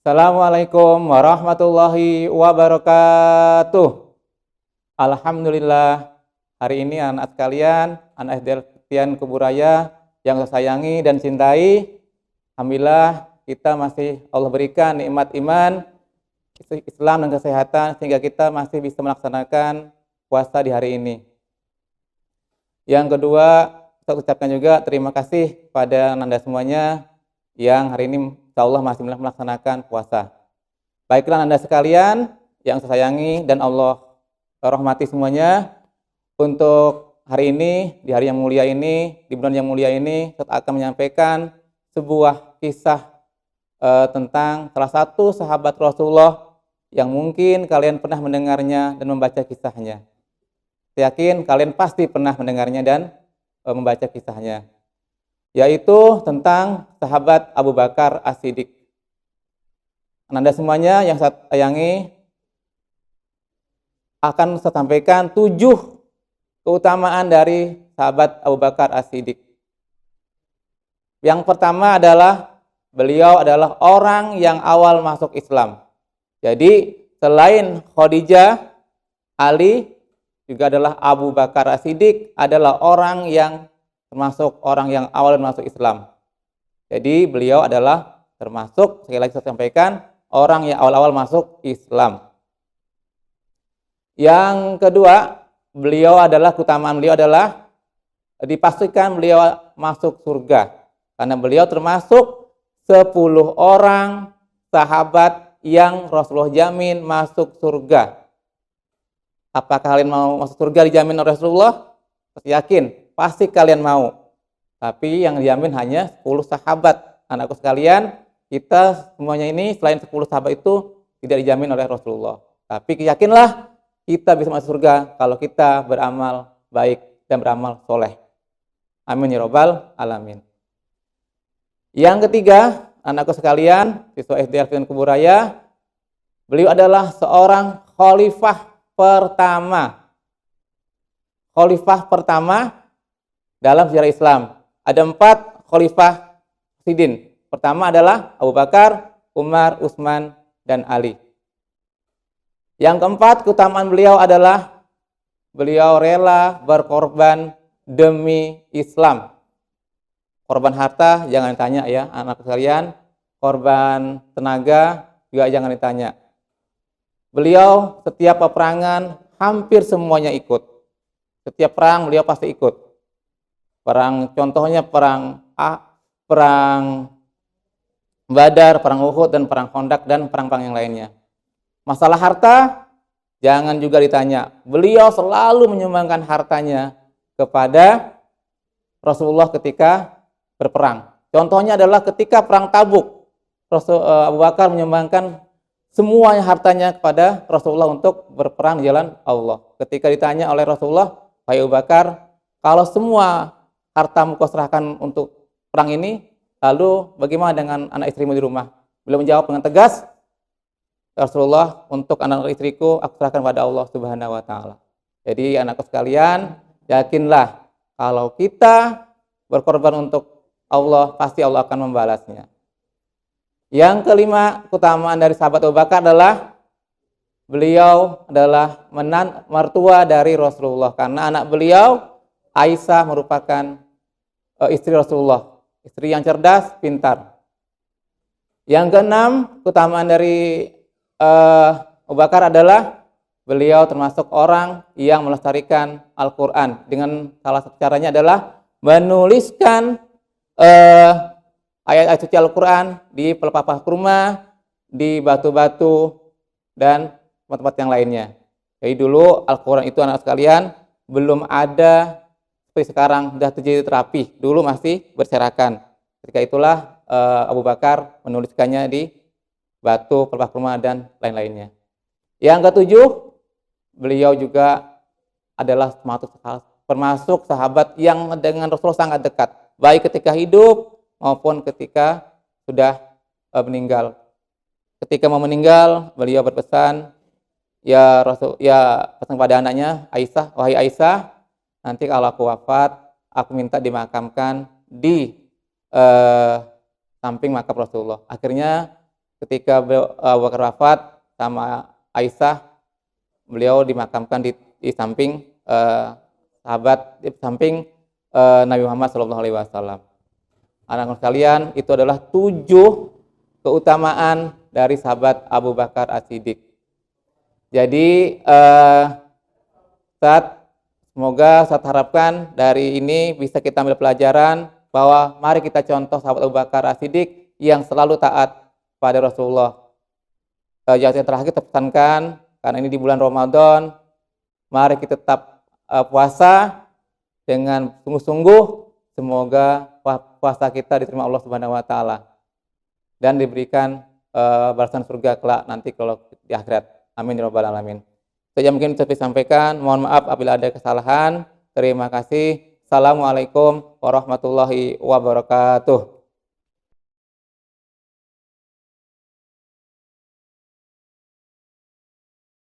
Assalamualaikum warahmatullahi wabarakatuh. Alhamdulillah, hari ini anak sekalian, anak SD Al-Fitian Kuburaya yang saya sayangi dan cintai, alhamdulillah kita masih Allah berikan nikmat iman, Islam dan kesehatan sehingga kita masih bisa melaksanakan puasa di hari ini. Yang kedua, saya ucapkan juga terima kasih pada Anda semuanya yang hari ini insya Allah masih melaksanakan puasa. Baiklah Anda sekalian yang saya sayangi dan Allah rahmati semuanya, untuk hari ini, di hari yang mulia ini, di bulan yang mulia ini, saya akan menyampaikan sebuah kisah tentang salah satu sahabat Rasulullah yang mungkin kalian pernah mendengarnya dan membaca kisahnya. Saya yakin kalian pasti pernah mendengarnya dan membaca kisahnya, yaitu tentang sahabat Abu Bakar As-Siddiq. Anda semuanya yang saya sayangi, akan saya sampaikan 7 keutamaan dari sahabat Abu Bakar As-Siddiq. Yang pertama adalah beliau adalah orang yang awal masuk Islam. Jadi selain Khadijah, Ali juga adalah Abu Bakar As-Siddiq adalah orang yang termasuk orang yang awal masuk Islam. Jadi beliau adalah termasuk, sekali lagi saya sampaikan, orang yang awal-awal masuk Islam. Yang kedua, keutamaan beliau adalah dipastikan beliau masuk surga. Karena beliau termasuk 10 orang sahabat yang Rasulullah jamin masuk surga. Apakah kalian mau masuk surga dijamin oleh Rasulullah? Saya yakin pasti kalian mau. Tapi yang dijamin hanya 10 sahabat. Anakku sekalian, kita semuanya ini selain 10 sahabat itu tidak dijamin oleh Rasulullah. Tapi yakinlah kita bisa masuk surga kalau kita beramal baik dan beramal soleh. Amin ya robbal alamin. Yang ketiga, anakku sekalian, siswa SD Al-Fitian Kuburaya, beliau adalah seorang khalifah pertama. Khalifah pertama dalam sejarah Islam. Ada 4 khalifah Rasyidin. Pertama adalah Abu Bakar, Umar, Utsman, dan Ali. Yang keempat, keutamaan beliau adalah beliau rela berkorban demi Islam. Korban harta jangan ditanya ya anak sekalian, korban tenaga juga jangan ditanya. Beliau setiap peperangan hampir semuanya ikut. Setiap perang beliau pasti ikut. Contohnya perang Badar, perang Uhud, dan perang Khandaq, dan perang-perang yang lainnya. Masalah harta jangan juga ditanya. Beliau selalu menyumbangkan hartanya kepada Rasulullah ketika berperang. Contohnya adalah ketika perang Tabuk, Abu Bakar menyumbangkan semuanya hartanya kepada Rasulullah untuk berperang di jalan Allah. Ketika ditanya oleh Rasulullah, "Wahai Abu Bakar, kalau semua hartamu kau serahkan untuk perang ini, lalu bagaimana dengan anak istrimu di rumah?" Beliau menjawab dengan tegas, "Rasulullah, untuk anak istriku aku serahkan pada Allah Subhanahu wa taala." Jadi anakku sekalian, yakinlah kalau kita berkorban untuk Allah, pasti Allah akan membalasnya. Yang kelima, keutamaan dari sahabat Abu Bakar adalah beliau adalah mertua dari Rasulullah, karena anak beliau Aisyah merupakan istri Rasulullah, istri yang cerdas, pintar. Yang keenam, keutamaan dari Abu Bakar adalah beliau termasuk orang yang melestarikan Al-Quran. Dengan salah satu caranya adalah menuliskan ayat-ayat suci Al-Quran di pelepah kurma, di batu-batu, dan tempat-tempat yang lainnya. Jadi dulu Al-Quran itu anak sekalian belum ada seperti sekarang, sudah terjadi terapi. Dulu masih berserakan. Ketika itulah Abu Bakar menuliskannya di batu, pelepah kurma, dan lain-lainnya. Yang ketujuh, beliau juga adalah termasuk sahabat yang dengan Rasulullah sangat dekat, baik ketika hidup maupun ketika sudah meninggal. Ketika mau meninggal, beliau berpesan, pesan pada anaknya Aisyah, "Wahai Aisyah, nanti kalau aku wafat, aku minta dimakamkan di samping makam Rasulullah." Akhirnya ketika Abu Bakar wafat sama Aisyah, beliau dimakamkan di samping di samping Nabi Muhammad SAW. Anak-anak sekalian, itu adalah 7 keutamaan dari sahabat Abu Bakar As-Siddiq. Jadi semoga Ustaz harapkan dari ini bisa kita ambil pelajaran bahwa mari kita contoh sahabat Abu Bakar As-Siddiq yang selalu taat pada Rasulullah. Yang terakhir kita pesankan, karena ini di bulan Ramadan, mari kita tetap puasa dengan sungguh-sungguh. Semoga puasa kita diterima Allah Subhanahu wa taala dan diberikan balasan surga kelak nanti kalau di akhirat. Amin ya rabbal alamin. Itu yang mungkin bisa disampaikan. Mohon maaf apabila ada kesalahan. Terima kasih. Assalamualaikum warahmatullahi wabarakatuh.